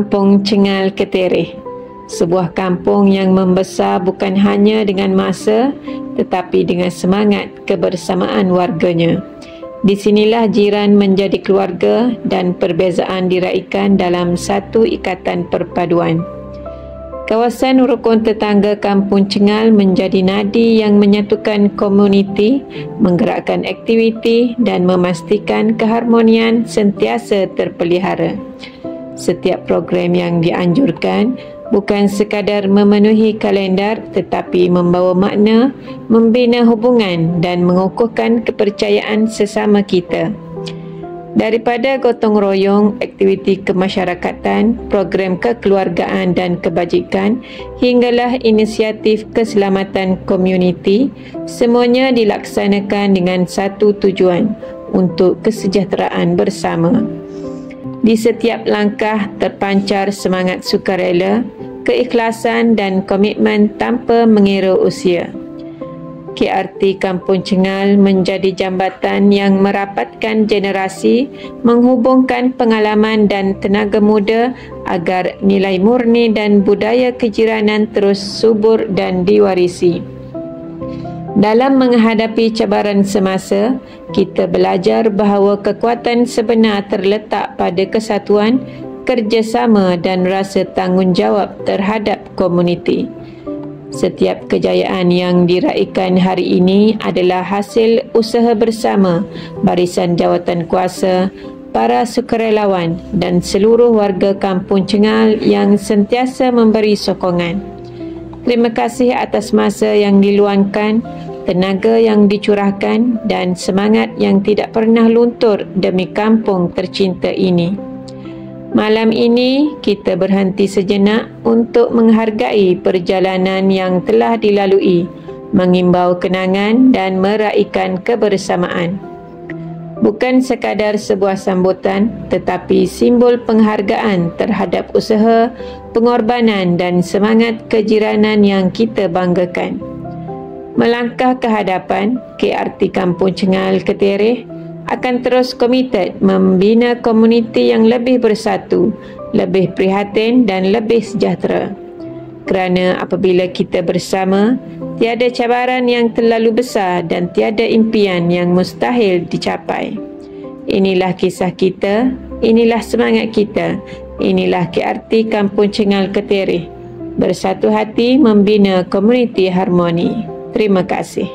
Kampung Cengal Ketereh, sebuah kampung yang membesar bukan hanya dengan masa tetapi dengan semangat kebersamaan warganya. Di sinilah jiran menjadi keluarga dan perbezaan diraikan dalam satu ikatan perpaduan. Kawasan rukun tetangga Kampung Cengal menjadi nadi yang menyatukan komuniti, menggerakkan aktiviti dan memastikan keharmonian sentiasa terpelihara. Setiap program yang dianjurkan bukan sekadar memenuhi kalendar tetapi membawa makna, membina hubungan dan mengukuhkan kepercayaan sesama kita. Daripada gotong royong, aktiviti kemasyarakatan, program kekeluargaan dan kebajikan hinggalah inisiatif keselamatan komuniti, semuanya dilaksanakan dengan satu tujuan, untuk kesejahteraan bersama. Di setiap langkah terpancar semangat sukarela, keikhlasan dan komitmen tanpa mengira usia. KRT Kampung Cengal menjadi jambatan yang merapatkan generasi, menghubungkan pengalaman dan tenaga muda agar nilai murni dan budaya kejiranan terus subur dan diwarisi. Dalam menghadapi cabaran semasa, kita belajar bahawa kekuatan sebenar terletak pada kesatuan, kerjasama dan rasa tanggungjawab terhadap komuniti. Setiap kejayaan yang diraikan hari ini adalah hasil usaha bersama barisan jawatan kuasa, para sukarelawan dan seluruh warga Kampung Cengal yang sentiasa memberi sokongan. Terima kasih atas masa yang diluangkan, tenaga yang dicurahkan dan semangat yang tidak pernah luntur demi kampung tercinta ini. Malam ini kita berhenti sejenak untuk menghargai perjalanan yang telah dilalui, mengimbau kenangan dan meraikan kebersamaan. Bukan sekadar sebuah sambutan tetapi simbol penghargaan terhadap usaha, pengorbanan dan semangat kejiranan yang kita banggakan. Melangkah ke hadapan, KRT Kampung Cengal Ketereh akan terus komited membina komuniti yang lebih bersatu, lebih prihatin dan lebih sejahtera. Kerana apabila kita bersama, tiada cabaran yang terlalu besar dan tiada impian yang mustahil dicapai. Inilah kisah kita, inilah semangat kita, inilah KRT Kampung Cengal Ketereh. Bersatu hati membina komuniti harmoni. Terima kasih.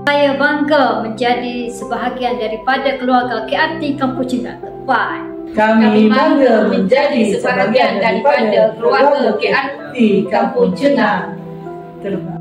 Saya bangga menjadi sebahagian daripada keluarga KRT Kampung Cengal. Tepat. Kami bangga menjadi sebahagian daripada keluarga KRT Kampung Cengal. Terima.